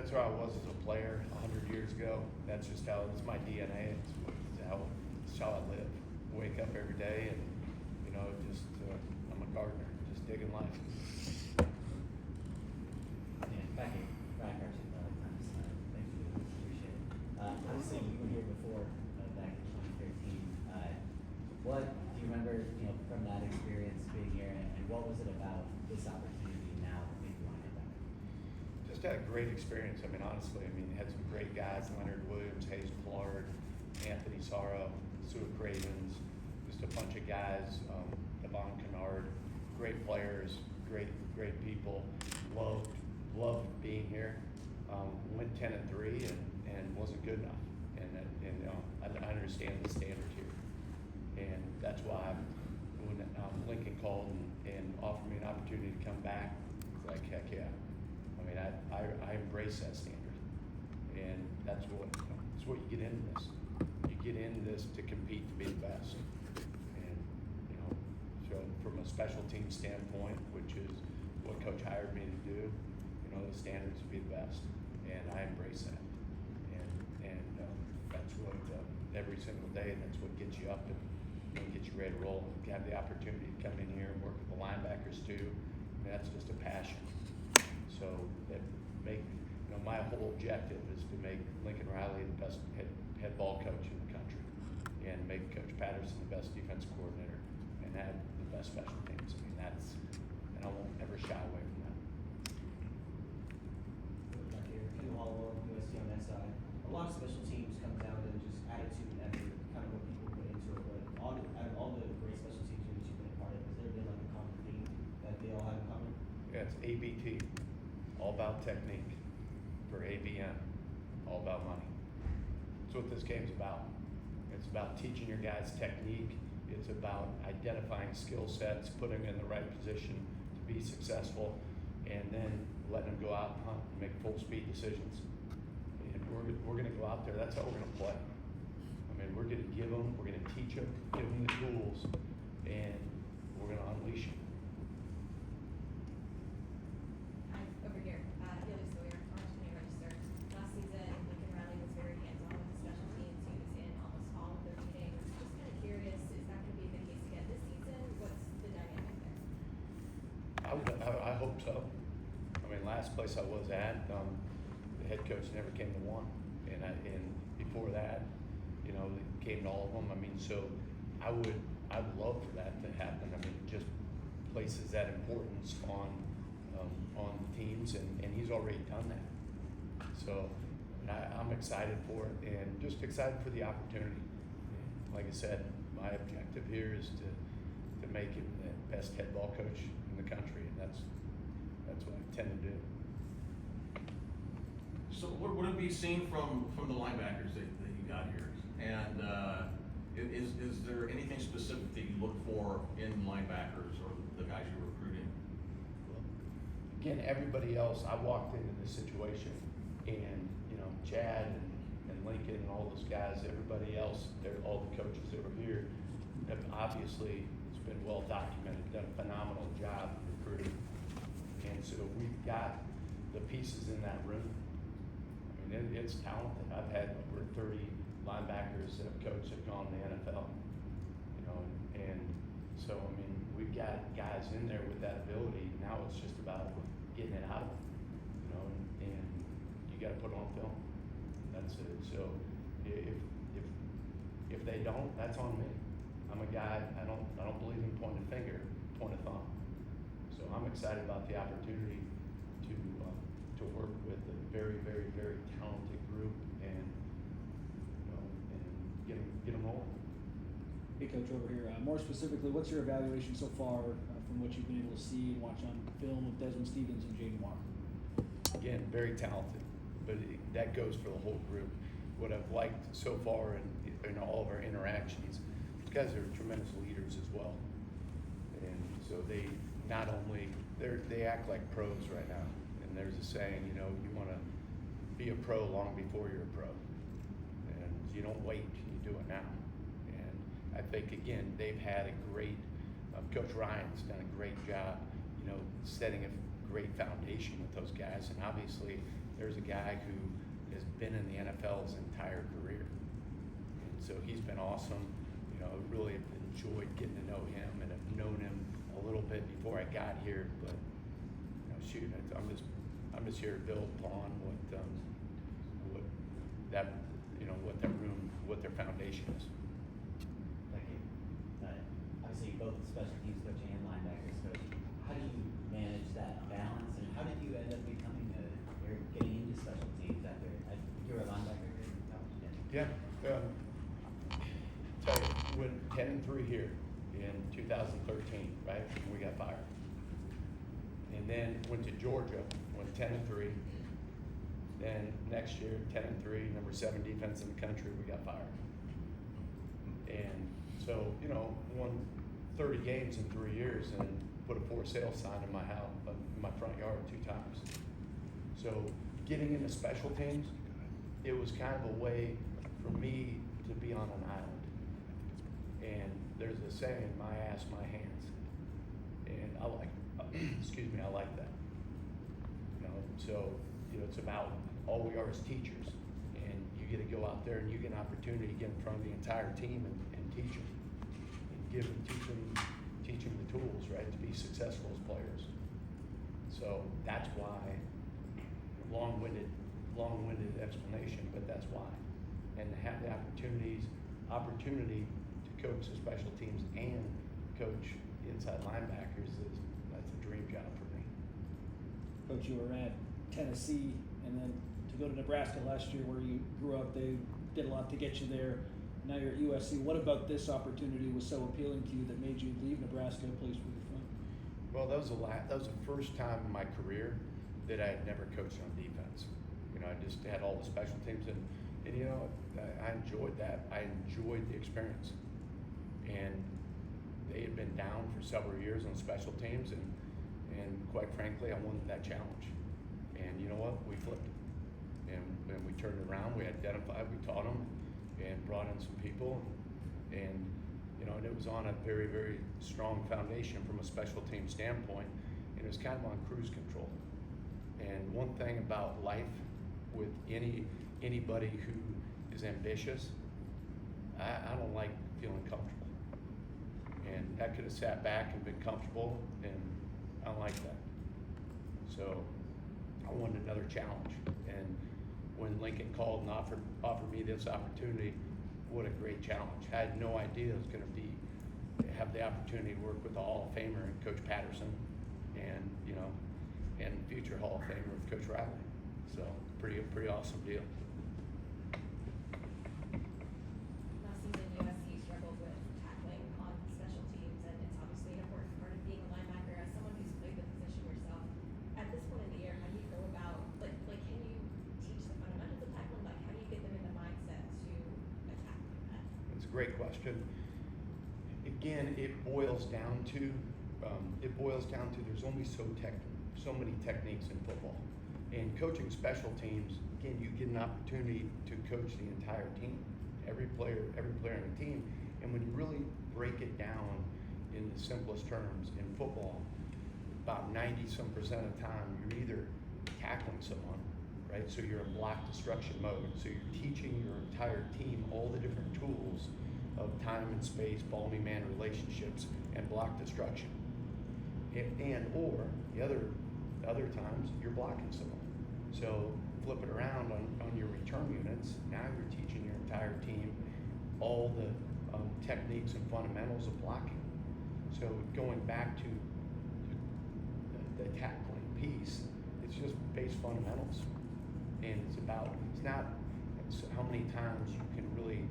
that's where I was as a player 100 years ago. That's just how it's my DNA. It's how I live. Wake up every day and just I'm a gardener, just digging life. Back here, Brian Carson, thanks for appreciate it. Obviously, you were here before, back in 2013. What do you remember, from that experience being here, and what was it about this opportunity now that made you want to get back? Just had a great experience. Honestly, had some great guys: Leonard Williams, Hayes Clark, Anthony Sorrow, Sue Cravens, just a bunch of guys. Devon Kennard, great players, great people. Loved being here. Went 10-3 and wasn't good enough. I understand the standard here, and that's why when Lincoln called and offered me an opportunity to come back, it's like heck yeah. I embrace that standard, and that's what you get into this. You get into this to compete to be the best, and so from a special team standpoint, which is what Coach hired me to do, the standards to be the best, and I embrace that, and that's what every single day, that's what gets you up and gets you ready to roll. You have the opportunity to come in here and work with the linebackers too. That's just a passion. So that my whole objective is to make Lincoln Riley the best head ball coach in the country, and make Coach Patterson the best defense coordinator, and have the best special teams. And I won't ever shy away from that. Back here, Ken Hollowell, USC on that side. A lot of special teams come down to just attitude and effort, kind of what people put into it. But out of all the great special teams units you've been a part of, has there been like a common theme that they all have in common? Yeah, it's ABT, all about technique. For ABM, all about money. That's what this game's about. It's about teaching your guys technique. It's about identifying skill sets, putting them in the right position to be successful, and then letting them go out and hunt and make full speed decisions. And we're going to go out there. That's how we're going to play. We're going to give them, we're going to teach them, give them the tools, and we're going to unleash them. Over here, Haley Sawyer, Orange County Register. Last season, Lincoln Riley was very hands-on with the special teams. He was in almost all of their meetings. Just kind of curious, is that going to be the case again this season? What's the dynamic there? I hope so. Last place I was at, the head coach never came to one, and before that, it came to all of them. So I'd love for that to happen. Just places that importance on the teams, and he's already done that. So I'm excited for it, and just excited for the opportunity. Like I said, my objective here is to make him the best head ball coach in the country, and that's what I tend to do. So what have you seen from the linebackers that you got here? And is there anything specific that you look for in linebackers or the guys you're recruiting? Again, everybody else, I walked into this situation, and Chad and Lincoln and all those guys, everybody else, all the coaches that were here, have obviously, it's been well documented, done a phenomenal job recruiting. And so we've got the pieces in that room. It's talented. I've had over 30 linebackers that I've coached that have gone to the NFL. And so we've got guys in there with that ability. Now it's just about getting it out of them. And you got to put it on film. That's it. So if they don't, that's on me. I'm a guy. I don't believe in pointing a finger, point a thumb. So I'm excited about the opportunity to work with a very, very, very talented group and get them rolling. Hey, Coach, over here. More specifically, what's your evaluation so far from what you've been able to see and watch on film with Desmond Stevens and Jaden Walker? Again, very talented, but that goes for the whole group. What I've liked so far in all of our interactions, these guys are tremendous leaders as well. And so they not only, they act like pros right now. And there's a saying, you want to be a pro long before you're a pro. And you don't wait, you do it now. And I think, again, they've had a great, Coach Ryan's done a great job, setting a great foundation with those guys. And obviously, there's a guy who has been in the NFL his entire career. And so he's been awesome. You know, really have enjoyed getting to know him and have known him a little bit before I got here. But you know, shoot, I'm just here to build upon what that, you know, what that room, what their foundation is. Thank you. Obviously, both special teams coach and linebackers coach. How do you manage that balance, and how did you end up becoming or getting into special teams after you were a linebacker here in college? Yeah. Tell you, went 10-3 here in 2013, right? We got fired. And then went to Georgia, went 10-3. Then next year, 10-3, number 7 defense in the country, we got fired. And so, you know, won 30 games in 3 years and put a for sale sign in my house, in my front yard 2 times. So getting into special teams, it was kind of a way for me to be on an island. And there's a saying, my ass, my hands. And I like, excuse me, I like that. You know, so, you know, it's about all we are as teachers. And you get to go out there and you get an opportunity to get in front of the entire team and teach them. And teach them the tools, right, to be successful as players. So that's why, long-winded explanation, but that's why. And to have the opportunity to coach the special teams and coach inside linebackers that's a dream job for me. Coach, you were at Tennessee, and then to go to Nebraska last year where you grew up, they did a lot to get you there. Now you're at USC. What about this opportunity was so appealing to you that made you leave Nebraska, a place where you're from? Well, that was the first time in my career that I had never coached on defense. You know, I just had all the special teams, and you know, I enjoyed that. I enjoyed the experience. And they had been down for several years on special teams, and quite frankly, I wanted that challenge. And you know what? We flipped it. And we turned it around, we identified, we taught them, and brought in some people. And you know, and it was on a very, very strong foundation from a special team standpoint, and it was kind of on cruise control. And one thing about life with anybody who is ambitious, I don't like feeling comfortable. And I could have sat back and been comfortable, and I don't like that. So I wanted another challenge. And when Lincoln called and offered me this opportunity, what a great challenge. I had no idea it was going to have the opportunity to work with the Hall of Famer and Coach Patterson, and you know, and future Hall of Famer with Coach Riley. So pretty awesome deal. Last season, USC struggled with tackling on special teams, and it's obviously an important part of being a linebacker. As someone who's played the position yourself, at this point in the year, how do you go about, like can you teach the fundamentals of tackling? Like, how do you get them in the mindset to attack like that? It's a great question. Again, it boils down to there's only so many techniques in football. And coaching special teams, again, you get an opportunity to coach the entire team, every player on the team. And when you really break it down in the simplest terms in football, about 90% of the time, you're either tackling someone, right? So you're in block destruction mode. So you're teaching your entire team all the different tools of time and space, ball-man relationships, and block destruction. Or the other times, you're blocking someone. So flip it around on your return units. Now you're teaching your entire team all the techniques and fundamentals of blocking. So going back to the tackling piece, it's just base fundamentals. And it's not how many times you can really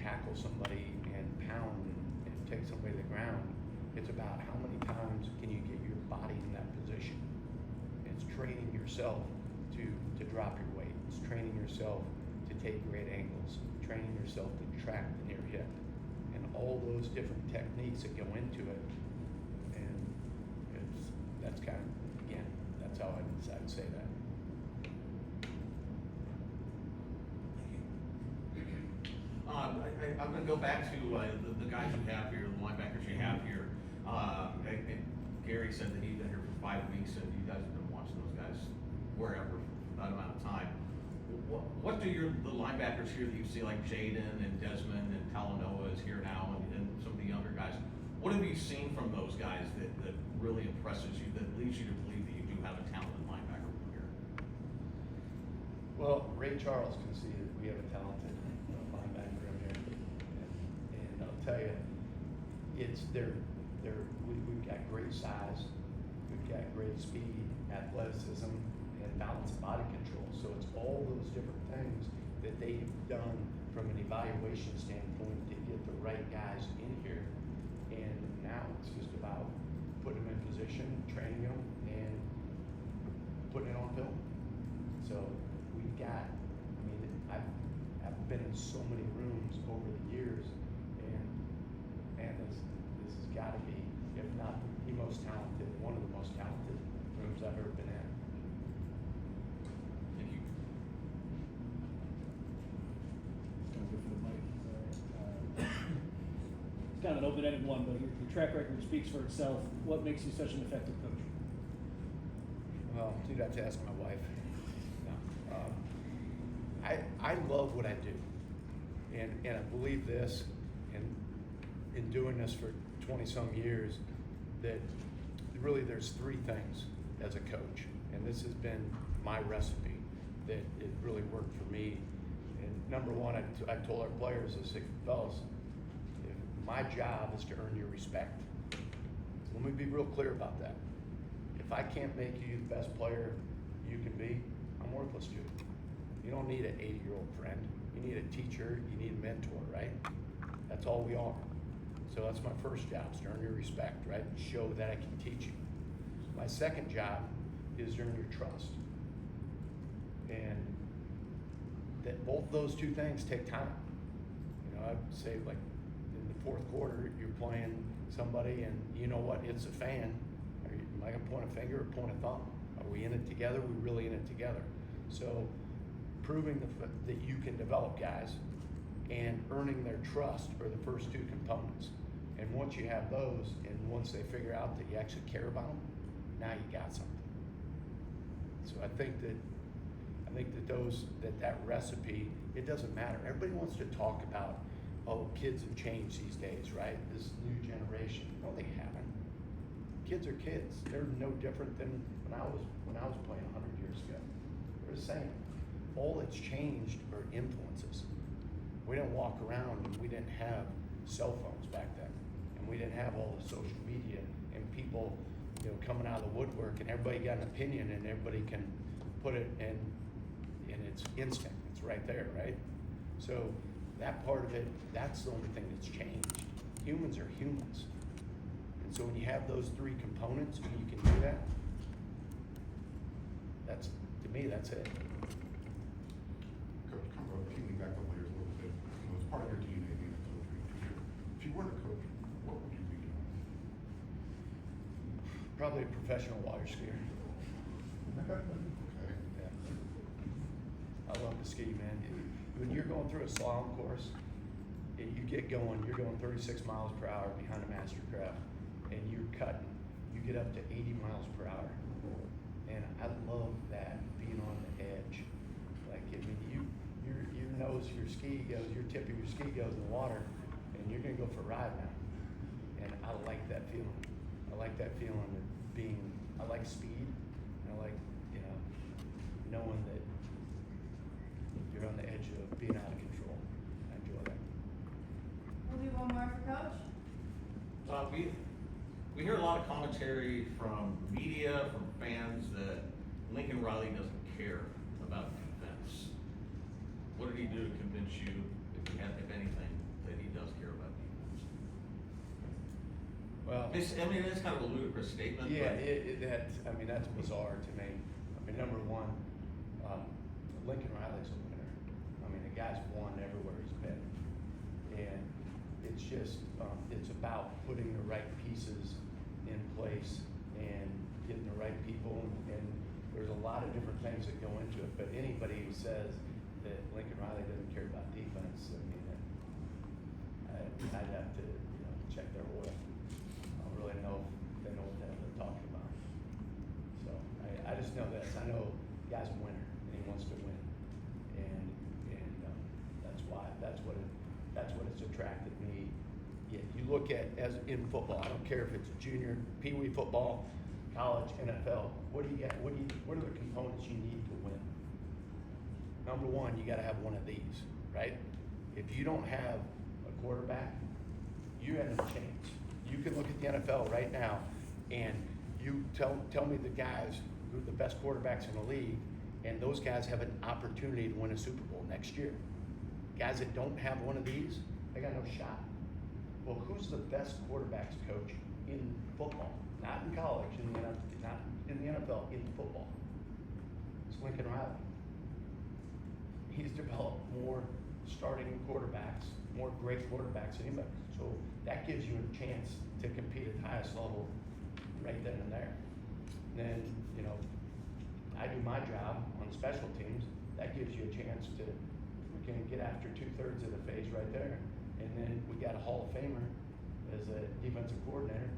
tackle somebody and pound and take somebody to the ground. It's about how many times can you get your body in that position. It's training yourself to drop your weight. It's training yourself to take great angles, training yourself to track the near hip, and all those different techniques that go into it. And that's kind of, again, that's how I'd say that. I'm going to go back to the guys you have here, the linebackers you have here. And Gary said that he's been here for 5 weeks, and you guys have been watching those guys wherever that amount of time. What do the linebackers here that you see, like Jaden and Desmond and Talanoa is here now, and some of the younger guys, what have you seen from those guys that really impresses you, that leads you to believe that you do have a talented linebacker here? Well, Ray Charles can see that we have a talented linebacker in here, and I'll tell you, we've got great size, we've got great speed, athleticism, and balanced body control. So it's all those different things that they've done from an evaluation standpoint to get the right guys in here. And now it's just about putting them in position, training them, and putting it on film. So we've got, I mean, I've been in so many rooms over the years, and man, this has got to be, if not the most talented, one of the most talented rooms I've ever been in. Thank you. Gonna go for the mic, sorry. It's kind of an open-ended one, but your track record speaks for itself. What makes you such an effective coach? Well, you'd have to ask my wife. No. I love what I do, and I believe this, and in doing this for 20-some years, that really there's three things as a coach, and this has been my recipe that it really worked for me. And number one, I told our players, I said, fellas, my job is to earn your respect. Let me be real clear about that. If I can't make you the best player you can be, I'm worthless to you. You don't need an 80-year-old friend. You need a teacher, you need a mentor, right? That's all we are. So that's my first job, is to earn your respect, right? Show that I can teach you. My second job is to earn your trust. And that both those two things take time. You know, I'd say like in the fourth quarter, you're playing somebody and you know what, it's a fan. Am I gonna point a finger or point a thumb? Are we in it together? We're really in it together. So proving that you can develop guys and earning their trust are the first two components. And once you have those, and once they figure out that you actually care about them, now you got something. So I think that that recipe, it doesn't matter. Everybody wants to talk about, oh, kids have changed these days, right? This new generation. No, they haven't. Kids are kids. They're no different than when I was playing 100 years ago. They're the same. All that's changed are influences. We didn't walk around and we didn't have cell phones back then, and we didn't have all the social media and people, you know, coming out of the woodwork, and everybody got an opinion and everybody can put it in, and it's instant. It's right there, right? So that part of it, that's the only thing that's changed. Humans are humans. And so when you have those three components and you can do that, that's, to me, that's it. Coach, kind of peeling back the layers a little bit. You know, it's part of your DNA being a coach. If you weren't a coach, what would you be doing? Probably a professional water skier. Okay. Yeah. I love to ski, man. When you're going through a slalom course, and you get going, you're going 36 miles per hour behind a mastercraft, and you're cutting, you get up to 80 miles per hour. And I love that, being on the edge. Like, I mean, your nose, your tip of your ski goes in the water, and you're gonna go for a ride now. And I like that feeling. I like that feeling of I like speed, and I like, you know, knowing that you're on the edge of being out of control. I enjoy that. We'll do one more for Coach. We hear a lot of commentary from media, from fans, that Lincoln Riley doesn't care about defense. What did he do to convince you, if anything, that he does care about defense? Well, It's kind of a ludicrous statement. yeah, but that's bizarre to me. I mean, number one, Lincoln Riley's a winner. I mean, the guy's won everywhere he's been. And it's just, it's about putting the right pieces in place and getting the right people. And there's a lot of different things that go into it. But anybody who says that Lincoln Riley doesn't care about defense, I mean, I'd have to, you know, check their oil. I don't really know if they know what the hell they're talking about. So I just know this. I know the guy's a winner, and wants to win. And that's what it's attracted me. Yeah, you look at, as in football, I don't care if it's junior, pee wee football, college, NFL, what are the components you need to win? Number one, you gotta have one of these, right? If you don't have a quarterback, you have no chance. You can look at the NFL right now and you tell me the guys who are the best quarterbacks in the league, and those guys have an opportunity to win a Super Bowl next year. Guys that don't have one of these, they got no shot. Well, who's the best quarterbacks coach in football? Not in college, not in the NFL, in football. It's Lincoln Riley. He's developed more starting quarterbacks, more great quarterbacks than anybody. So that gives you a chance to compete at the highest level right then and there. Then, you know, I do my job on special teams. That gives you a chance to, we can get after 2/3 of the phase right there. And then we got a Hall of Famer as a defensive coordinator.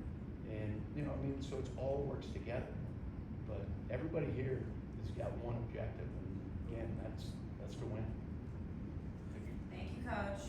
And, you know, I mean, so it's all works together. But everybody here has got one objective, and again, that's to win. Thank you, Coach.